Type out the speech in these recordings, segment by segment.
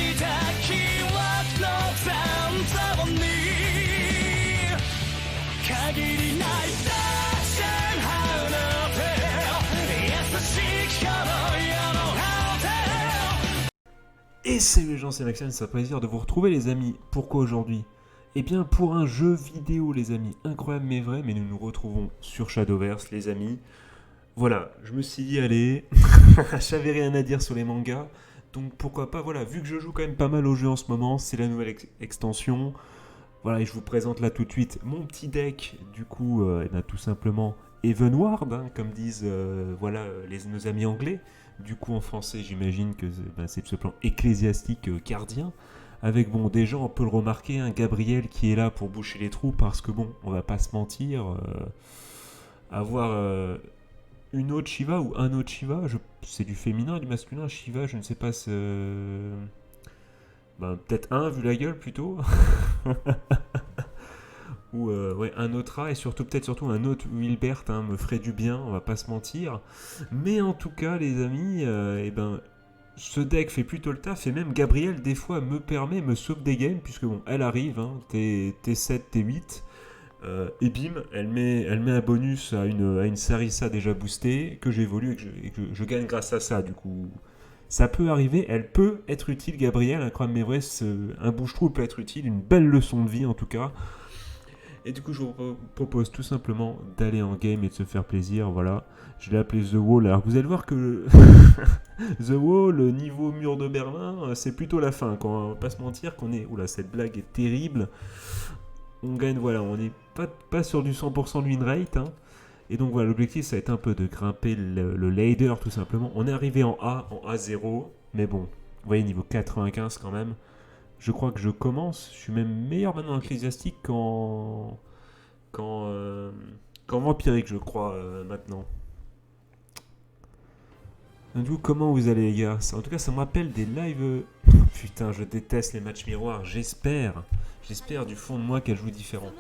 した記憶の残像に限りない大戦離れて優しき頃よの果て。 Et salut les gens, c'est Maxime, c'est un plaisir de vous retrouver les amis. Pourquoi aujourd'hui? Eh bien pour un jeu vidéo les amis, incroyable mais vrai, mais nous nous retrouvons sur Shadowverse les amis. Voilà, je me suis dit allez, j'avais rien à dire sur les mangas, donc pourquoi pas, voilà, vu que je joue quand même pas mal au jeu en ce moment, c'est la nouvelle extension. Voilà, et je vous présente là tout de suite mon petit deck, du coup, tout simplement Evenward, hein, comme disent voilà, nos amis anglais. Du coup, en français, j'imagine que c'est ce plan ecclésiastique cardien. Avec, bon, déjà, on peut le remarquer, hein, Gabriel qui est là pour boucher les trous, parce que, bon, on va pas se mentir, avoir une autre Shiva ou un autre Shiva, c'est du féminin et du masculin, Shiva, je ne sais pas, peut-être un, vu la gueule, plutôt. Ou ouais, un autre A et peut-être surtout un autre Wilbert, hein, me ferait du bien, on va pas se mentir. Mais en tout cas, les amis, ce deck fait plutôt le taf et même Gabrielle, des fois, me sauve des games, puisque bon, elle arrive, hein, T7, T8, et bim, elle met un bonus à une Sarissa déjà boostée, que j'évolue et que je gagne grâce à ça, du coup. Ça peut arriver, elle peut être utile, Gabrielle, incroyable mais vrai, un bouche-trou peut être utile, une belle leçon de vie en tout cas. Et du coup, je vous propose tout simplement d'aller en game et de se faire plaisir. Voilà, je l'ai appelé The Wall. Alors, vous allez voir que The Wall, le niveau mur de Berlin, c'est plutôt la fin. Quand on va pas se mentir, qu'on est. Oula, cette blague est terrible. On gagne, voilà, on n'est pas sur du 100% de win rate. Hein. Et donc, voilà, l'objectif, ça va être un peu de grimper le ladder, tout simplement. On est arrivé en A0. Mais bon, vous voyez, niveau 95 quand même. Je crois que je commence, je suis même meilleur maintenant en ecclésiastique qu'en vampirique, je crois, maintenant. Du coup, comment vous allez, les gars? En tout cas, ça me rappelle des lives... Putain, je déteste les matchs miroirs. J'espère du fond de moi qu'elle joue différent.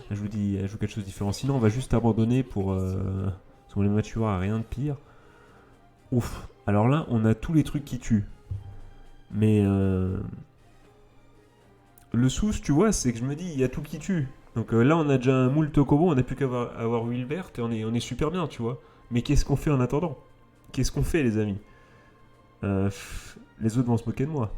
Elle joue quelque chose de différent. Sinon, on va juste abandonner pour les matchs miroirs, rien de pire. Ouf. Alors là, on a tous les trucs qui tuent. Mais... le sous, tu vois, c'est que je me dis, il y a tout qui tue. Donc là, on a déjà un moule Tokobo, on n'a plus qu'à avoir Wilbert et on est super bien, tu vois. Mais qu'est-ce qu'on fait en attendant? Qu'est-ce qu'on fait, les amis? Les autres vont se moquer de moi.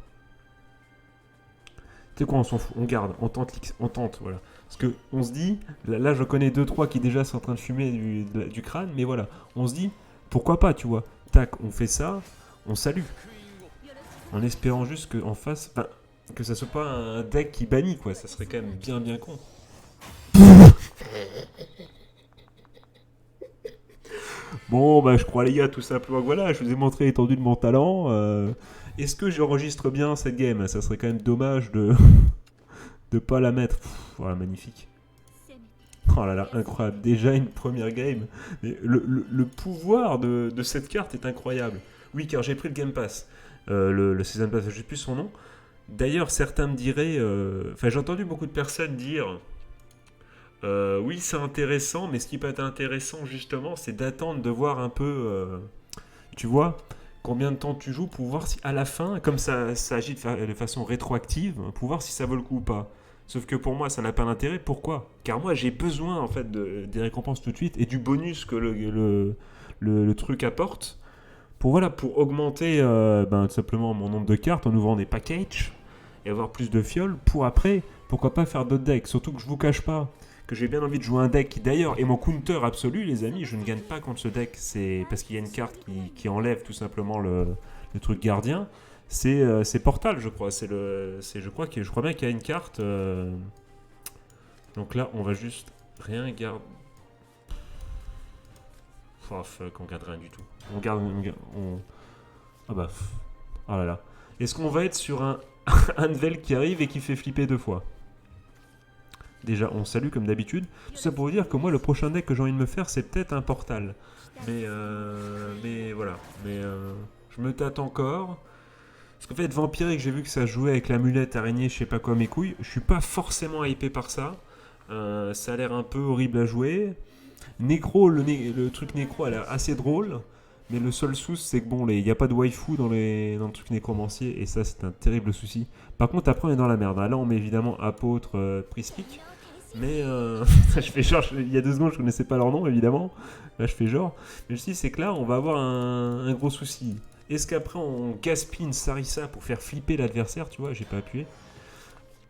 Tu sais quoi, on s'en fout, on garde, on tente, voilà. Parce que on se dit, là je connais 2-3 qui déjà sont en train de fumer du crâne, mais voilà, on se dit, pourquoi pas, tu vois. Tac, on fait ça, on salue. En espérant juste qu'en face... que ça soit pas un deck qui bannit, quoi. Ça serait quand même bien con. Bon, bah je crois les gars, tout simplement que voilà, je vous ai montré l'étendue de mon talent. Est-ce que j'enregistre bien cette game? Ça serait quand même dommage de pas la mettre. Voilà, magnifique. Oh là là, incroyable. Déjà une première game. Mais le pouvoir de cette carte est incroyable. Oui, car j'ai pris le Game Pass. Le Season Pass, je sais plus son nom. D'ailleurs, certains me diraient... j'ai entendu beaucoup de personnes dire... oui, c'est intéressant, mais ce qui peut être intéressant, justement, c'est d'attendre de voir un peu... tu vois, combien de temps tu joues pour voir si, à la fin, comme ça agit de façon rétroactive, pour voir si ça vaut le coup ou pas. Sauf que pour moi, ça n'a pas d'intérêt. Pourquoi? Car moi, j'ai besoin, en fait, des récompenses tout de suite et du bonus que le truc apporte. Pour augmenter tout simplement mon nombre de cartes en ouvrant des packages et avoir plus de fioles pour après, pourquoi pas faire d'autres decks. Surtout que je vous cache pas que j'ai bien envie de jouer un deck qui d'ailleurs est mon counter absolu, les amis. Je ne gagne pas contre ce deck, c'est parce qu'il y a une carte qui enlève tout simplement le truc gardien. C'est Portal, je crois. Je crois bien qu'il y a une carte. Donc là, on va juste rien garder. Oh fuck, on garde rien du tout. Ah bah... Oh là là. Est-ce qu'on va être sur un Anvel qui arrive et qui fait flipper 2 fois? Déjà, on salue comme d'habitude. Tout ça pour vous dire que moi, le prochain deck que j'ai envie de me faire, c'est peut-être un Portal. Mais voilà. Je me tâte encore. Parce qu'en fait, Vampirique, j'ai vu que ça jouait avec l'amulette, araignée, je sais pas quoi, mes couilles. Je suis pas forcément hypé par ça. Ça a l'air un peu horrible à jouer. Nécro, le truc Nécro a l'air assez drôle. Mais le seul souci, c'est que bon, il n'y a pas de waifu dans le truc nécromancier, et ça, c'est un terrible souci. Par contre, après, on est dans la merde. Là, on met évidemment apôtre, Prispic. Mais je fais genre, il y a 2 secondes, je connaissais pas leur nom, évidemment. Là, je fais genre. Mais je dis, c'est que là, on va avoir un gros souci. Est-ce qu'après, on gaspille une Sarissa pour faire flipper l'adversaire, tu vois, j'ai pas appuyé.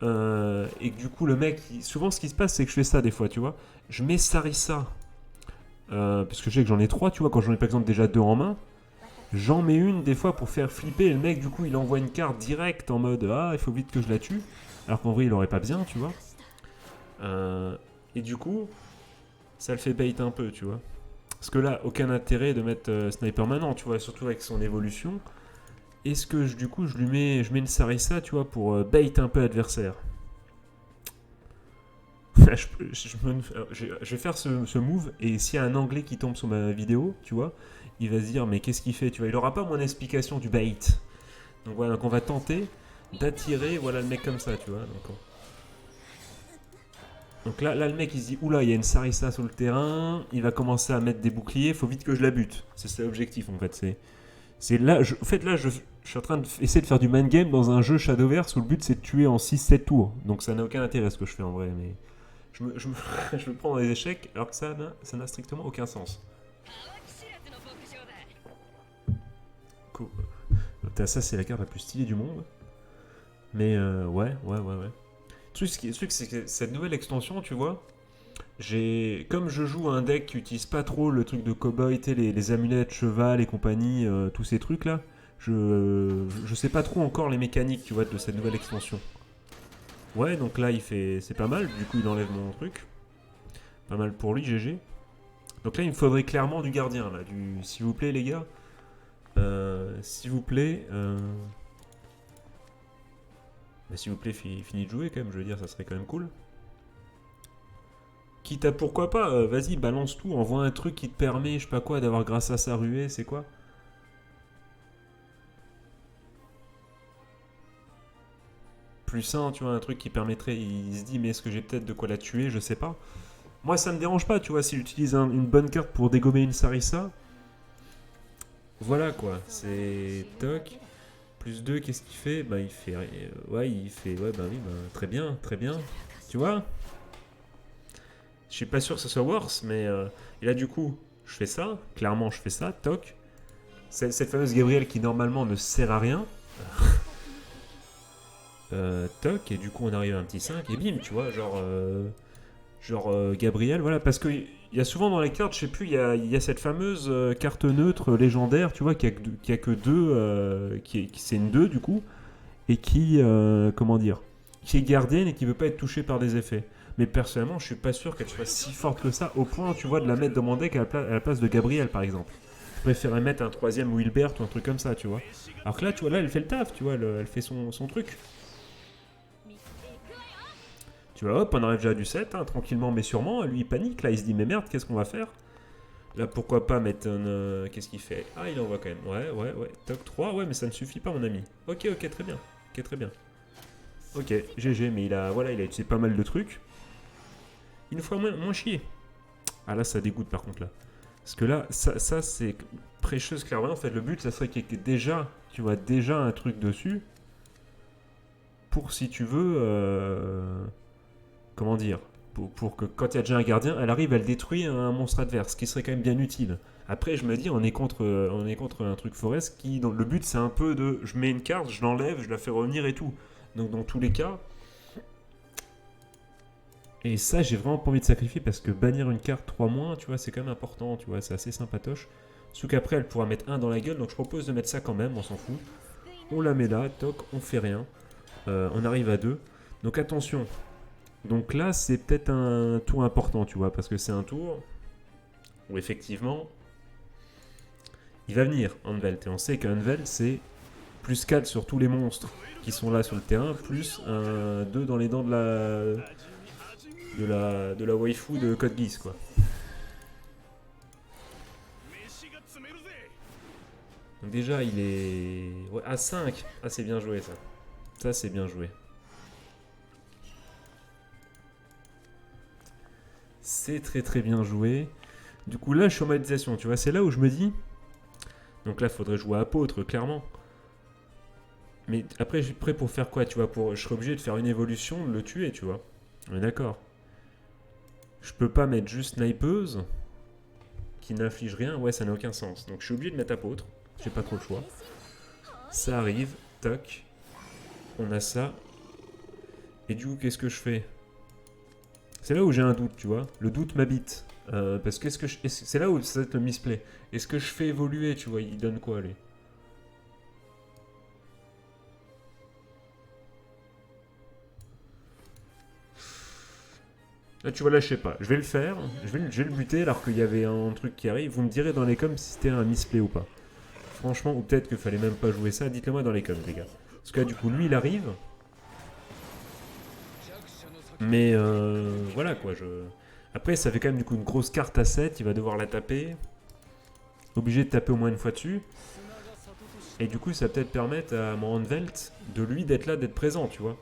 Et que du coup, le mec, souvent, ce qui se passe, c'est que je fais ça des fois, tu vois. Je mets Sarissa. Parce que je sais que j'en ai 3, tu vois, quand j'en ai par exemple déjà 2 en main. J'en mets une des fois pour faire flipper, et le mec, du coup, il envoie une carte directe en mode ah, il faut vite que je la tue. Alors qu'en vrai, il aurait pas besoin, tu vois. Et du coup, ça le fait bait un peu, tu vois. Parce que là, aucun intérêt de mettre Sniper maintenant, tu vois, surtout avec son évolution. Est-ce que du coup, je mets une Sarissa, tu vois, pour bait un peu l'adversaire. Je vais faire ce move, et s'il y a un anglais qui tombe sur ma vidéo, tu vois, il va se dire mais qu'est-ce qu'il fait, tu vois, il aura pas mon explication du bait. Donc voilà, donc on va tenter d'attirer, voilà, le mec comme ça, tu vois. Donc là, le mec il se dit oula, il y a une Sarissa sur le terrain, il va commencer à mettre des boucliers, faut vite que je la bute. C'est ça l'objectif en fait. C'est là, en fait là, je suis en train d'essayer de faire du man game dans un jeu Shadowverse où le but c'est de tuer en 6-7 tours. Donc ça n'a aucun intérêt ce que je fais en vrai, mais je me prends dans les échecs alors que ça n'a strictement aucun sens. Cool. Ça c'est la carte la plus stylée du monde. Mais ouais. Le truc c'est que cette nouvelle extension, tu vois, comme je joue un deck qui utilise pas trop le truc de cowboy, les amulettes, cheval et compagnie, tous ces trucs là, je sais pas trop encore les mécaniques, tu vois, de cette nouvelle extension. Ouais, donc là c'est pas mal, du coup il enlève mon truc. Pas mal pour lui, GG. Donc là il me faudrait clairement du gardien, là, s'il vous plaît les gars. S'il vous plaît, s'il vous plaît, fini de jouer quand même, je veux dire, ça serait quand même cool. Quitte à pourquoi pas, vas-y, balance tout, envoie un truc qui te permet, je sais pas quoi, d'avoir grâce à sa ruée, c'est quoi? Plus 1, tu vois, un truc qui permettrait, il se dit, mais est-ce que j'ai peut-être de quoi la tuer, je sais pas. Moi, ça me dérange pas, tu vois, s'il utilise une bonne carte pour dégommer une Sarissa. Voilà, quoi, c'est toc. Plus 2, qu'est-ce qu'il fait? Bah, il fait, ouais, bah oui, bah, très bien, tu vois. Je suis pas sûr que ce soit worse, mais et là du coup, je fais ça, clairement je fais ça, toc. Cette fameuse Gabrielle qui normalement ne sert à rien. Toc, et du coup on arrive à un petit 5, et bim, tu vois, Gabrielle, voilà, parce qu'il y a souvent dans les cartes, je sais plus, il y a cette fameuse carte neutre légendaire, tu vois, qui a que 2, c'est une 2 du coup, et comment dire, qui est gardienne et qui veut pas être touchée par des effets. Mais personnellement, je suis pas sûr qu'elle soit si forte que ça, au point, tu vois, de la mettre dans mon deck à la place de Gabriel, par exemple. Je préférerais mettre un 3ème Wilbert ou un truc comme ça, tu vois. Alors que là, tu vois, là, elle fait le taf, tu vois, elle fait son truc. Tu vois, hop, on arrive déjà à du 7, hein, tranquillement mais sûrement. Lui, il panique, là, il se dit, mais merde, qu'est-ce qu'on va faire? Là, pourquoi pas mettre un... qu'est-ce qu'il fait? Ah, il envoie quand même. Ouais. Toc 3, ouais, mais ça ne suffit pas, mon ami. Ok, très bien. Ok, GG, mais il a utilisé pas mal de trucs. Il nous faut moins chier. Ah là, ça dégoûte par contre là. Parce que là, ça c'est précieuse clairement. En fait, le but, ça serait qu'il y ait déjà un truc dessus. Pour, si tu veux, comment dire, pour que quand il y a déjà un gardien, elle arrive, elle détruit un monstre adverse, ce qui serait quand même bien utile. Après, je me dis, on est contre un truc forest qui, dont le but, c'est un peu de, je mets une carte, je l'enlève, je la fais revenir et tout. Donc dans tous les cas. Et ça, j'ai vraiment pas envie de sacrifier parce que bannir une carte 3-, tu vois, c'est quand même important, tu vois, c'est assez sympatoche. Sauf qu'après, elle pourra mettre 1 dans la gueule, donc je propose de mettre ça quand même, on s'en fout. On la met là, toc, on fait rien. On arrive à 2. Donc attention. Donc là, c'est peut-être un tour important, tu vois, parce que c'est un tour où effectivement, il va venir, Anvelt. Et on sait qu'Anvelt, c'est plus 4 sur tous les monstres qui sont là sur le terrain, plus un 2 dans les dents de la waifu de Code Geass, quoi. Donc déjà, il est... Ouais, à 5. Ah, c'est bien joué, ça. Ça, c'est bien joué. C'est très bien joué. Du coup, là, je suis en modélisation, tu vois. C'est là où je me dis... Donc là, faudrait jouer apôtre, clairement. Mais après, je suis prêt pour faire quoi, tu vois, je serais obligé de faire une évolution, de le tuer, tu vois. On est d'accord. Je peux pas mettre juste snipeuse, qui n'inflige rien, ouais, ça n'a aucun sens. Donc je suis obligé de mettre apôtre, j'ai pas trop le choix. Ça arrive, toc. On a ça. Et du coup, qu'est-ce que je fais? C'est là où j'ai un doute, tu vois. Le doute m'habite. Parce que c'est là où ça va être le misplay. Est-ce que je fais évoluer, tu vois? Il donne quoi, lui? Là, tu vois, là, je sais pas. Je vais le faire. Je vais le buter alors qu'il y avait un truc qui arrive. Vous me direz dans les coms si c'était un misplay ou pas. Franchement, ou peut-être qu'il fallait même pas jouer ça. Dites-le moi dans les coms, les gars. Parce que là, du coup, lui, il arrive. Mais voilà, quoi. Après, ça fait quand même du coup une grosse carte à 7. Il va devoir la taper. Obligé de taper au moins une fois dessus. Et du coup, ça va peut-être permettre à mon Handvelt de lui d'être là, d'être présent, tu vois.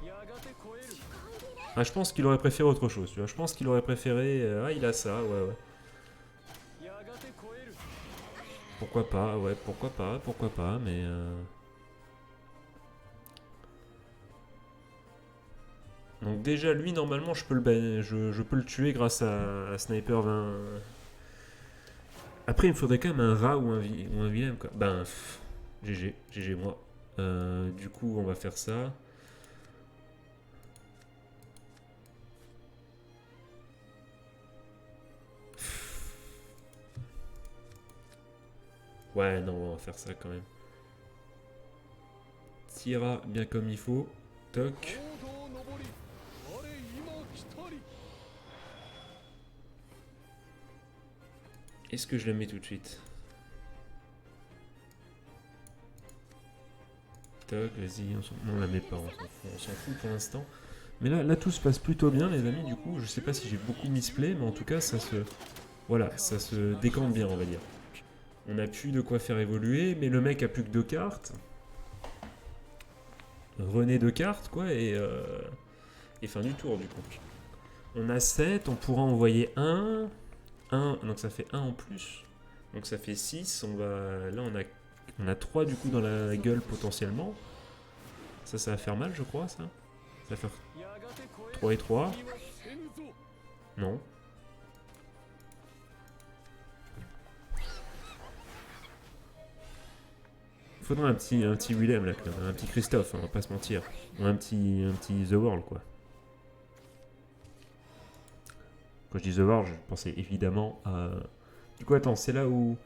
Ah, je pense qu'il aurait préféré autre chose, tu vois. Je pense qu'il aurait préféré... ah, il a ça, ouais. Pourquoi pas, ouais, pourquoi pas, mais... Donc déjà, lui, normalement, je peux le tuer grâce à Sniper 20... Après, il me faudrait quand même un rat ou un vilain, quoi. Ben, GG, moi. Du coup, on va faire ça. Ouais, non, on va faire ça quand même. Tira bien comme il faut. Toc. Est-ce que je la mets tout de suite? Toc, vas-y, on la met pas, on s'en fout pour l'instant. Mais là, tout se passe plutôt bien, les amis, du coup. Je sais pas si j'ai beaucoup misplay, mais en tout cas, ça se... Voilà, ça se décante bien, on va dire. On a plus de quoi faire évoluer, mais le mec a plus que 2 cartes. René 2 cartes, quoi, et fin du tour, du coup. On a 7, on pourra envoyer 1, donc ça fait 1 en plus. Donc ça fait 6, là on a 3 du coup dans la gueule potentiellement. Ça va faire mal, je crois, ça. Ça va faire 3 et 3. Non. Faudrait un petit Willem là, quand même. Un petit Christophe, on va pas se mentir. Ou un petit The World, quoi. Quand je dis The World, je pensais évidemment à... Du coup, attends, c'est là où...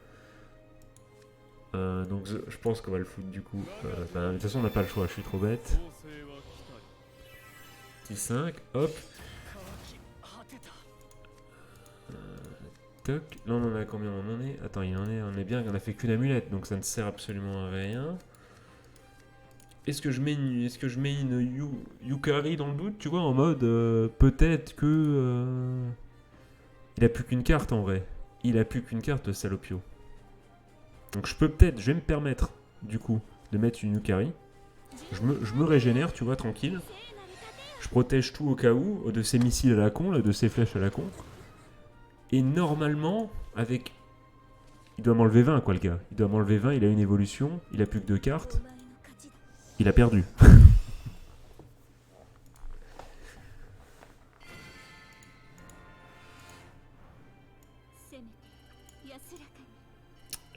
donc je pense qu'on va le foutre du coup. De toute façon, on n'a pas le choix, je suis trop bête. Petit 5, hop. Toc. Là, on en a combien? On en est... Attends, on est bien, on a fait qu'une amulette, donc ça ne sert absolument à rien. Est-ce que je mets une Yukari dans le doute, tu vois, en mode peut-être que... Il a plus qu'une carte en vrai. Il a plus qu'une carte, Salopio. Donc je vais me permettre, du coup, de mettre une Yukari. Je me régénère, tu vois, tranquille. Je protège tout au cas où, de ces missiles à la con, là, de ces flèches à la con. Et normalement, avec... Il doit m'enlever 20, quoi, le gars. Il doit m'enlever 20, il a une évolution, il a plus que 2 cartes. Il a perdu.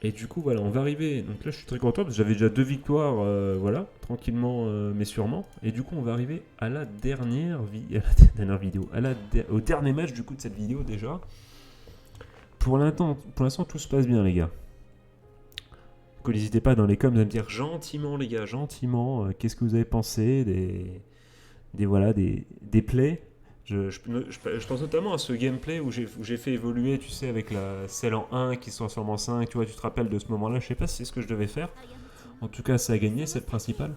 Et du coup, voilà, on va arriver. Donc là, je suis très content parce que j'avais déjà 2 victoires, voilà, tranquillement, mais sûrement. Et du coup, on va arriver à la dernière vidéo, au dernier match du coup de cette vidéo déjà. Pour l'instant, tout se passe bien, les gars. Donc, n'hésitez pas dans les coms à me dire gentiment, les gars, gentiment, qu'est-ce que vous avez pensé des plays. Je pense notamment à ce gameplay où j'ai fait évoluer, tu sais, avec celle en 1 qui se transforme en 5, tu vois, tu te rappelles de ce moment-là, je sais pas si c'est ce que je devais faire. En tout cas, ça a gagné, cette principale.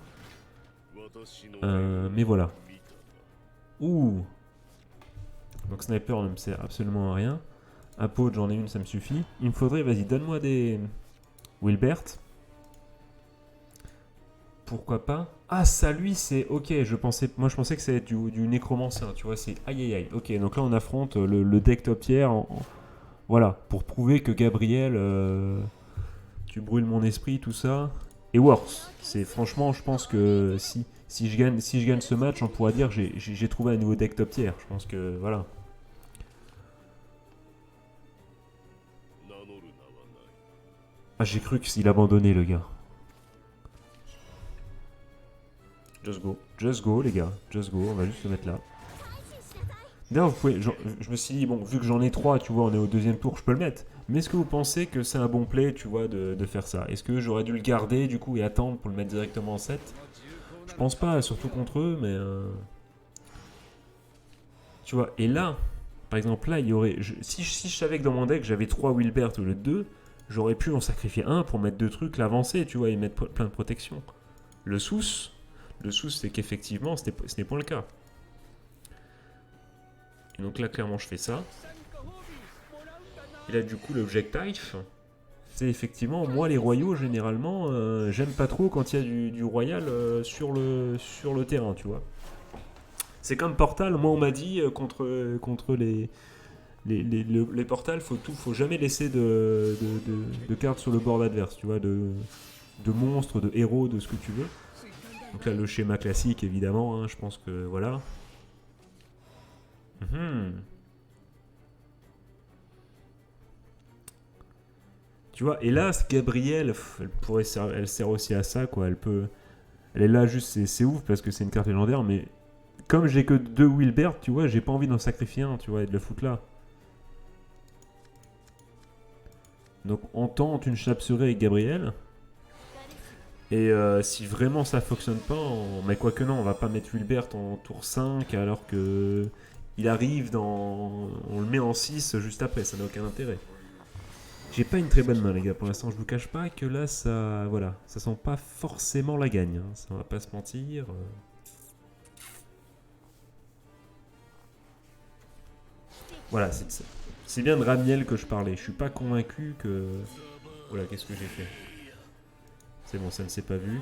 Mais voilà. Ouh. Donc Sniper ne me sert absolument à rien. Apôtre, j'en ai une, ça me suffit. Il me faudrait, vas-y, donne-moi des... Wilbert. Pourquoi pas? Ah, ça, lui, c'est... Ok, moi, je pensais que c'était du nécromancien, tu vois, c'est... Aïe, aïe, aïe. Ok, donc là, on affronte le deck top tier. Voilà, pour prouver que Gabriel... Tu brûles mon esprit, tout ça. Et worse. C'est franchement, je pense que si je gagne ce match, on pourra dire que j'ai trouvé un nouveau deck top tier. Je pense que voilà. Ah, j'ai cru qu'il abandonnait, le gars. Just go, les gars. Just go, on va juste le mettre là. D'ailleurs, vous pouvez, je me suis dit, bon, vu que j'en ai 3, tu vois, on est au deuxième tour, je peux le mettre. Mais est-ce que vous pensez que c'est un bon play, tu vois, de faire ça? Est-ce que j'aurais dû le garder, du coup, et attendre pour le mettre directement en 7? Je pense pas, surtout contre eux, mais... Tu vois, et là, par exemple, là, il y aurait... Si je savais que dans mon deck, j'avais 3 Wilbert au lieu de 2, j'aurais pu en sacrifier un pour mettre 2 trucs, l'avancer, tu vois, et mettre plein de protection. Le sous, c'est qu'effectivement, ce n'est pas le cas. Et donc là, clairement, je fais ça. Et là, du coup, l'objectif, c'est effectivement, moi, les royaux, généralement, j'aime pas trop quand il y a du royal sur le terrain, tu vois. C'est comme Portal, moi, on m'a dit, contre les portals, faut jamais laisser de cartes sur le board adverse, tu vois, de monstres, de héros, de ce que tu veux. Donc là, le schéma classique, évidemment, hein, je pense que, voilà. Tu vois, et là, Gabrielle, elle sert aussi à ça, quoi. Elle est là juste, c'est ouf parce que c'est une carte légendaire, mais comme j'ai que 2 Wilbert, tu vois, j'ai pas envie d'en sacrifier un, tu vois, et de le foutre là. Donc on tente une chapseraie avec Gabriel. Et si vraiment ça fonctionne pas, mais quoique non, on va pas mettre Wilbert en tour 5 alors que il arrive on le met en 6 juste après, ça n'a aucun intérêt. J'ai pas une très bonne main, les gars, pour l'instant. Je vous cache pas que là, ça sent pas forcément la gagne, hein. Ça, on va pas se mentir. Voilà, c'est bien de Ramiel que je parlais. Je suis pas convaincu que... Voilà, qu'est-ce que j'ai fait? C'est bon, ça ne s'est pas vu.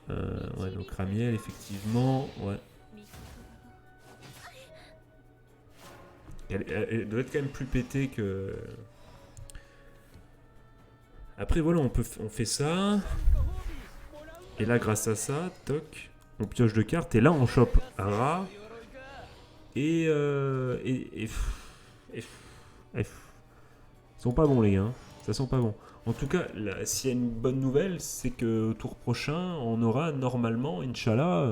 Ouais, donc Ramiel, effectivement, ouais. Elle doit être quand même plus pétée que... Après, voilà, on fait ça. Et là, grâce à ça, toc, on pioche de cartes. Et là, on chope un rat. Ils sont pas bons, les gars. Ça sent pas bon. En tout cas, s'il y a une bonne nouvelle, c'est que au tour prochain, on aura normalement, Inch'Allah,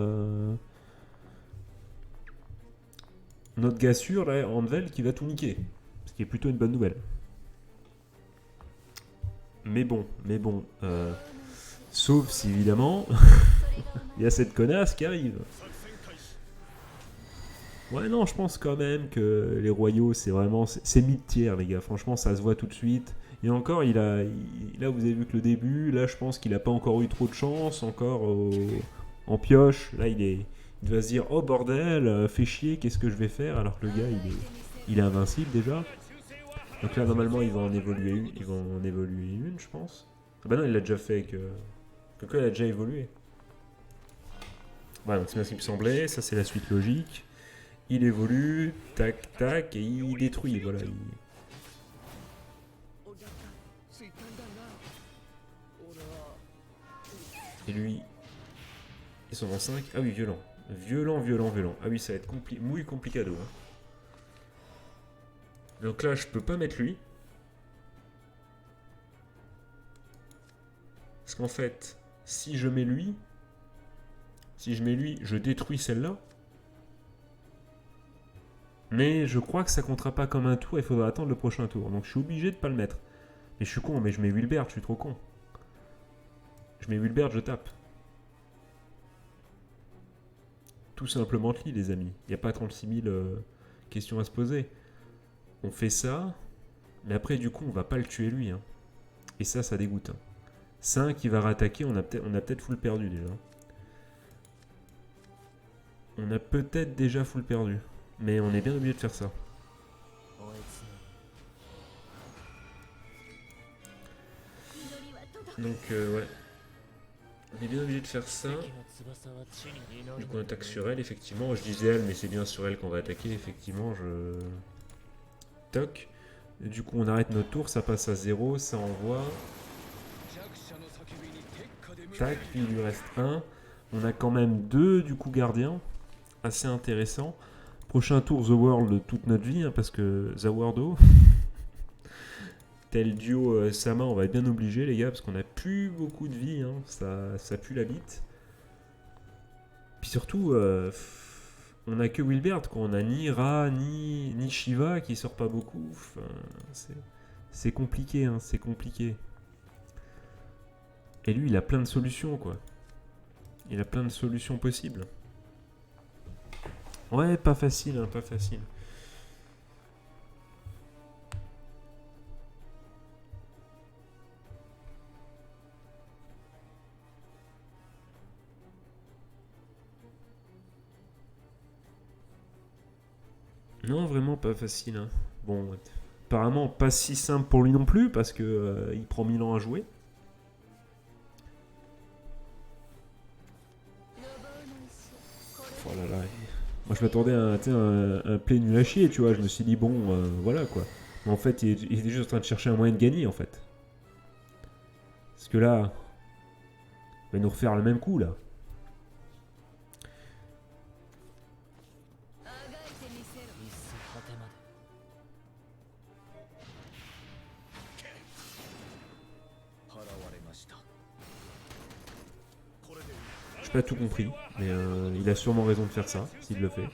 notre gars sûr, là, Anvel, qui va tout niquer. Ce qui est plutôt une bonne nouvelle. Mais bon, sauf si évidemment, il y a cette connasse qui arrive. Ouais, non, je pense quand même que les royaux, c'est vraiment... C'est mid-tier, les gars. Franchement, ça se voit tout de suite. Et encore, là, vous avez vu que le début, là, je pense qu'il n'a pas encore eu trop de chance. Encore en pioche. Là, il va se dire, oh bordel, fais chier, qu'est-ce que je vais faire? Alors que le gars, il est invincible déjà. Donc là, normalement, il va en évoluer une, je pense. Ah bah non, il l'a déjà fait que quoi, il a déjà évolué. Voilà, donc c'est bien ce qui me semblait. Ça, c'est la suite logique. Il évolue, tac, tac, et il détruit, voilà. Et lui, ils sont en 5. Ah oui, violent. Violent. Ah oui, ça va être muy complicado. Hein. Donc là, je peux pas mettre lui. Parce qu'en fait, si je mets lui, je détruis celle-là. Mais je crois que ça comptera pas comme un tour, il faudra attendre le prochain tour. Donc je suis obligé de pas le mettre. Mais je suis con, mais je mets Wilbert, je suis trop con. Je mets Wilbert, je tape. Tout simplement lit, les amis. Il n'y a pas 36 000 questions à se poser. On fait ça, mais après, du coup, on va pas le tuer lui. Hein. Et ça dégoûte. Hein. 5, il va rattaquer, on a peut-être full perdu déjà. On a peut-être déjà full perdu. Mais on est bien obligé de faire ça. Donc, ouais. On est bien obligé de faire ça. Du coup, on attaque sur elle, effectivement. Je disais elle, mais c'est bien sur elle qu'on va attaquer, effectivement. Toc. Du coup, on arrête notre tour, ça passe à 0, ça envoie. Tac, il lui reste un. On a quand même 2 du coup gardiens. Assez intéressant. Prochain tour The World toute notre vie, hein, parce que The World, tel duo Sama, on va être bien obligé les gars, parce qu'on a plus beaucoup de vie, hein, ça pue la bite. Puis surtout, on a que Wilbert, quoi. On a ni Ra, ni Shiva qui sort pas beaucoup. Enfin, c'est compliqué, hein, c'est compliqué. Et lui, il a plein de solutions, quoi. Il a plein de solutions possibles. Ouais, pas facile, hein, pas facile. Non, vraiment pas facile, hein. Bon, apparemment pas si simple pour lui non plus, parce que il prend 1000 ans à jouer. Oh là là. Moi je m'attendais à un play nul à chier, tu vois. Je me suis dit, bon, voilà quoi. Mais en fait, il était juste en train de chercher un moyen de gagner en fait. Parce que là, il va nous refaire le même coup là. J'ai pas tout compris, mais il a sûrement raison de faire ça, s'il le fait.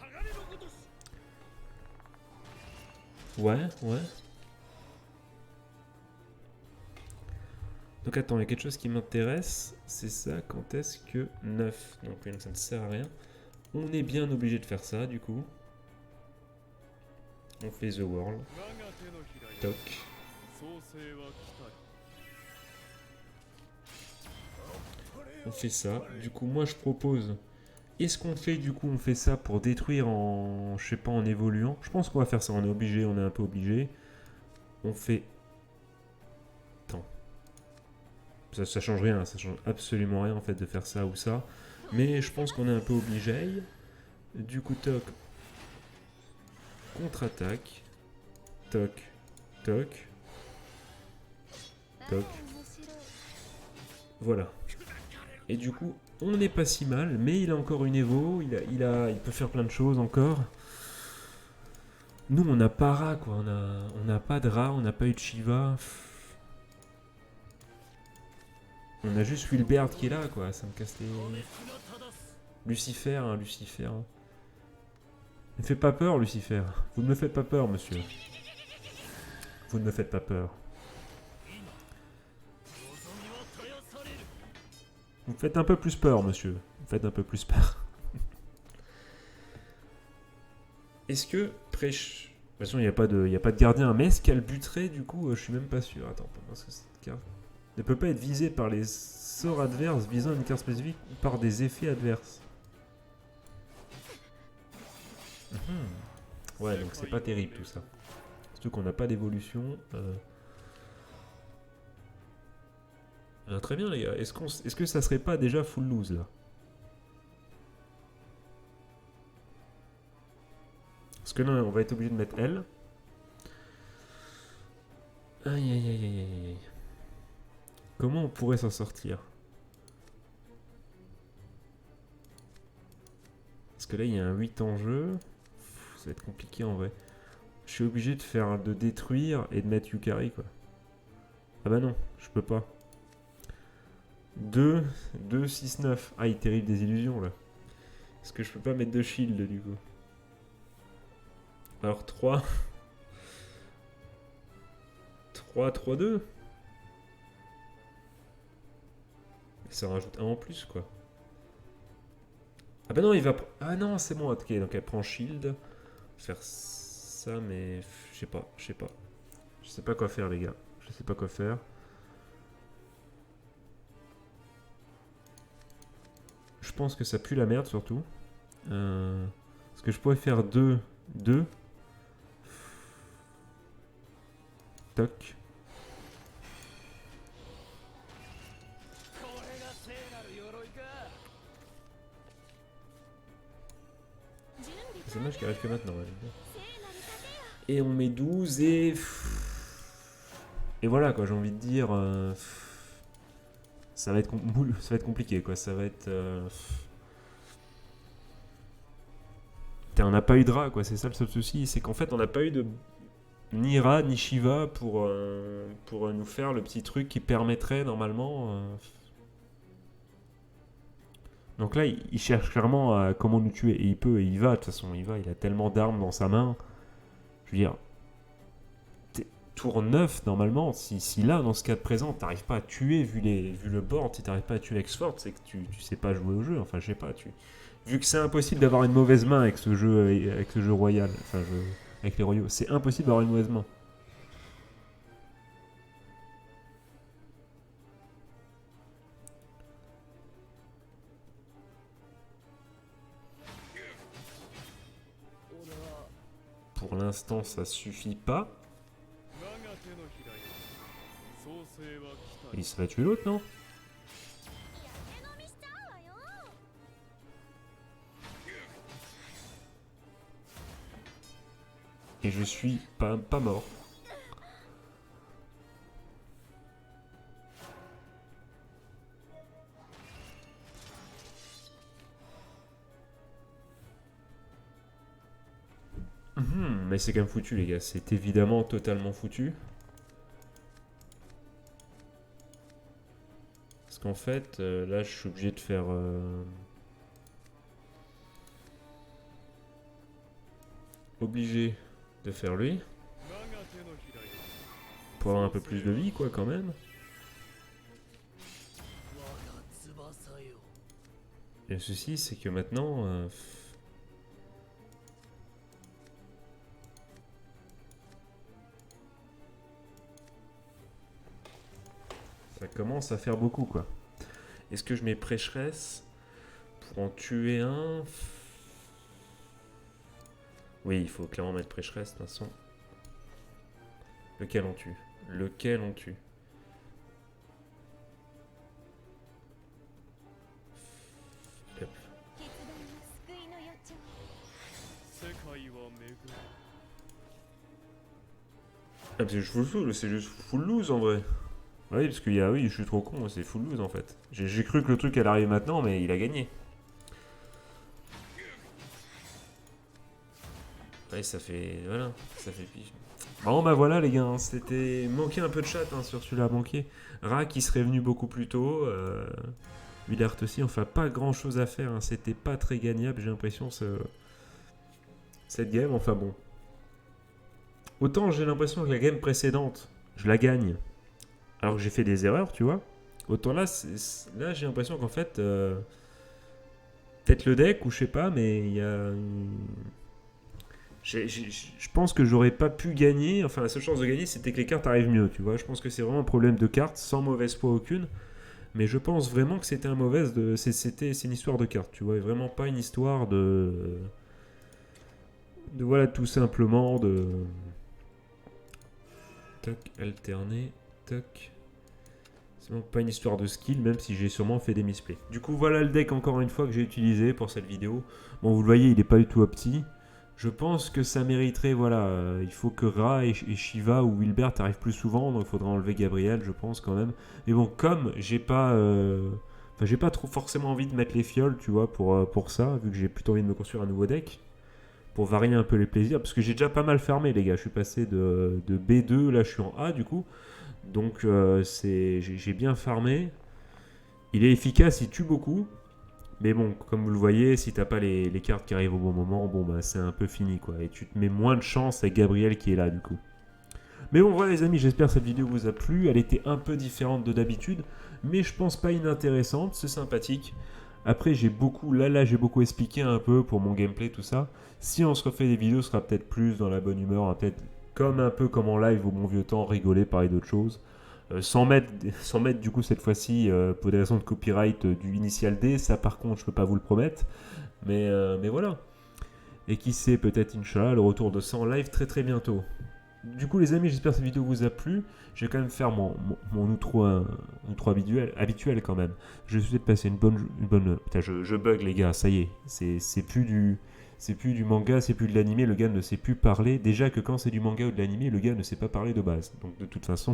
Ouais, ouais. Donc attends, il y a quelque chose qui m'intéresse, c'est ça, quand est-ce que 9, donc ça ne sert à rien. On est bien obligé de faire ça, du coup. On fait The World. Toc. On fait ça. Du coup, moi je propose... Est-ce qu'on fait, du coup, on fait ça pour détruire en... Je sais pas, en évoluant. Je pense qu'on va faire ça, on est obligé, on est un peu obligé. On fait... Attends. Ça change rien, ça change absolument rien en fait de faire ça ou ça. Mais je pense qu'on est un peu obligé. Du coup, toc. Contre-attaque. Toc. Toc. Toc. Voilà. Et du coup, on n'est pas si mal, mais il a encore une Evo, il peut faire plein de choses encore. Nous, on n'a pas Ra, quoi. On n'a pas de Ra, on n'a pas eu de Shiva. On a juste Wilbert qui est là, quoi. Ça me casse les... Lucifer, hein, Lucifer. Ne me faites pas peur, Lucifer. Vous ne me faites pas peur, monsieur. Vous ne me faites pas peur. Vous me faites un peu plus peur, monsieur. Vous me faites un peu plus peur. Est-ce que Prêche... De toute façon, il n'y a pas de gardien. Mais est-ce qu'elle buterait, du coup? Je suis même pas sûr. Attends, parce que cette carte ne peut pas être visée par les sorts adverses visant une carte spécifique ou par des effets adverses. Ouais, donc c'est pas terrible tout ça. Surtout qu'on n'a pas d'évolution. Très bien, les gars. Est-ce que ça serait pas déjà full lose là? Parce que non, on va être obligé de mettre L. Aïe aïe aïe aïe aïe. Comment on pourrait s'en sortir? Parce que là, il y a un 8 en jeu. Ça va être compliqué en vrai. Je suis obligé de détruire et de mettre Yukari, quoi. Ah bah non, je peux pas. 2, 2, 6, 9. Ah, il terrible des illusions, là. Est-ce que je peux pas mettre de shield, du coup? Alors, 3. 3, 3, 2. Ça rajoute 1 en plus, quoi. Ah bah non, il va... Ah non, c'est bon, ok, donc elle prend shield. Faire ça, mais... Je sais pas. Je sais pas quoi faire, les gars. Je sais pas quoi faire. Je pense que ça pue la merde, surtout. Parce que je pourrais faire 2, 2. Toc. C'est dommage qu'il arrive que maintenant. Ouais. Et on met 12 et... Et voilà quoi, j'ai envie de dire... ça va être, ça va être compliqué, quoi. Ça va être... on n'a pas eu de Ra, quoi. C'est ça le seul souci. C'est qu'en fait, on n'a pas eu de ni Ra ni Shiva pour nous faire le petit truc qui permettrait normalement... Donc là, il cherche clairement à comment nous tuer. Et il peut, et il va, de toute façon, il va. Il a tellement d'armes dans sa main. Je veux dire, tour 9, normalement, si là, dans ce cas de présent, t'arrives pas à tuer, vu le board, si t'arrives pas à tuer X-Fort, c'est que tu sais pas jouer au jeu. Enfin, je sais pas, vu que c'est impossible d'avoir une mauvaise main avec ce jeu royal, enfin, avec les royaux, c'est impossible d'avoir une mauvaise main. Pour l'instant, ça suffit pas. Il se va tuer l'autre, non? Et je suis pas mort. Mais c'est quand même foutu, les gars. C'est évidemment totalement foutu. Parce qu'en fait, là, je suis obligé de faire... Obligé de faire lui. Pour avoir un peu plus de vie, quoi, quand même. Et le souci, c'est que maintenant... ça commence à faire beaucoup, quoi. Est-ce que je mets prêcheresse pour en tuer un? Oui, il faut clairement mettre prêcheresse, de toute façon. Lequel on tue? Lequel on tue? Hop. Ah, c'est juste full lose en vrai. Oui, parce qu'il y a, oui, je suis trop con, c'est full lose en fait. J'ai cru que le truc allait arriver maintenant, mais il a gagné. Ouais, ça fait, voilà, ça fait pige. Bon bah voilà les gars, hein, c'était manqué un peu de chat hein, sur celui-là, manqué. Ra qui serait venu beaucoup plus tôt, Willard aussi, enfin pas grand chose à faire, hein, c'était pas très gagnable j'ai l'impression cette game, enfin bon. Autant j'ai l'impression que la game précédente, je la gagne, alors que j'ai fait des erreurs, tu vois. Autant là, là j'ai l'impression qu'en fait, peut-être le deck ou je sais pas, mais il y a... Je pense que j'aurais pas pu gagner. Enfin, la seule chance de gagner, c'était que les cartes arrivent mieux, tu vois. Je pense que c'est vraiment un problème de cartes, sans mauvaise foi aucune. Mais je pense vraiment que c'était un mauvais... C'est une histoire de cartes, tu vois. Et vraiment pas une histoire de voilà, tout simplement de... Toc, alterner, toc. C'est vraiment pas une histoire de skill, même si j'ai sûrement fait des misplays. Du coup, voilà le deck encore une fois que j'ai utilisé pour cette vidéo. Bon, vous le voyez, il n'est pas du tout opti. Je pense que ça mériterait, voilà, il faut que Ra et Shiva ou Wilbert arrivent plus souvent, donc il faudra enlever Gabriel, je pense quand même. Mais bon, comme j'ai pas, j'ai pas trop forcément envie de mettre les fioles, tu vois, pour ça, vu que j'ai plutôt envie de me construire un nouveau deck, pour varier un peu les plaisirs, parce que j'ai déjà pas mal fermé, les gars. Je suis passé de B2, là je suis en A du coup, donc j'ai bien farmé. Il est efficace, il tue beaucoup. Mais bon, comme vous le voyez, si t'as pas les cartes qui arrivent au bon moment, bon bah c'est un peu fini quoi. Et tu te mets moins de chance avec Gabriel qui est là du coup. Mais bon voilà les amis, j'espère que cette vidéo vous a plu. Elle était un peu différente de d'habitude, mais je pense pas inintéressante, c'est sympathique. Après j'ai beaucoup, j'ai beaucoup expliqué un peu pour mon gameplay, tout ça. Si on se refait des vidéos, ce sera peut-être plus dans la bonne humeur, hein, peut-être comme un peu comme en live au bon vieux temps, rigoler, parler d'autres choses. Sans mettre du coup cette fois-ci pour des raisons de copyright du Initial D, ça par contre je peux pas vous le promettre, mais voilà. Et qui sait, peut-être Inch'Allah le retour de ça en live très très bientôt. Du coup, les amis, j'espère que cette vidéo vous a plu. Je vais quand même faire mon outro habituel quand même. Je vais souhaite passer une bonne. Putain, je bug les gars, ça y est. C'est plus du manga, c'est plus de l'animé. Le gars ne sait plus parler. Déjà que quand c'est du manga ou de l'animé, le gars ne sait pas parler de base. Donc de toute façon,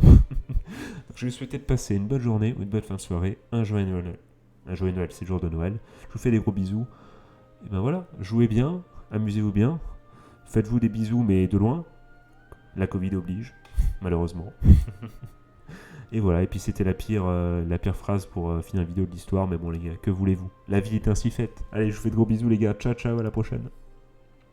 je vais souhaiter de passer une bonne journée ou une bonne fin de soirée. Un joyeux Noël. Un joyeux Noël, c'est le jour de Noël. Je vous fais des gros bisous. Et ben voilà, jouez bien, amusez-vous bien. Faites-vous des bisous, mais de loin. La Covid oblige, malheureusement. Et voilà, et puis c'était la pire phrase pour finir la vidéo de l'histoire, mais bon les gars, que voulez-vous? La vie est ainsi faite. Allez, je vous fais de gros bisous les gars, ciao ciao, à la prochaine.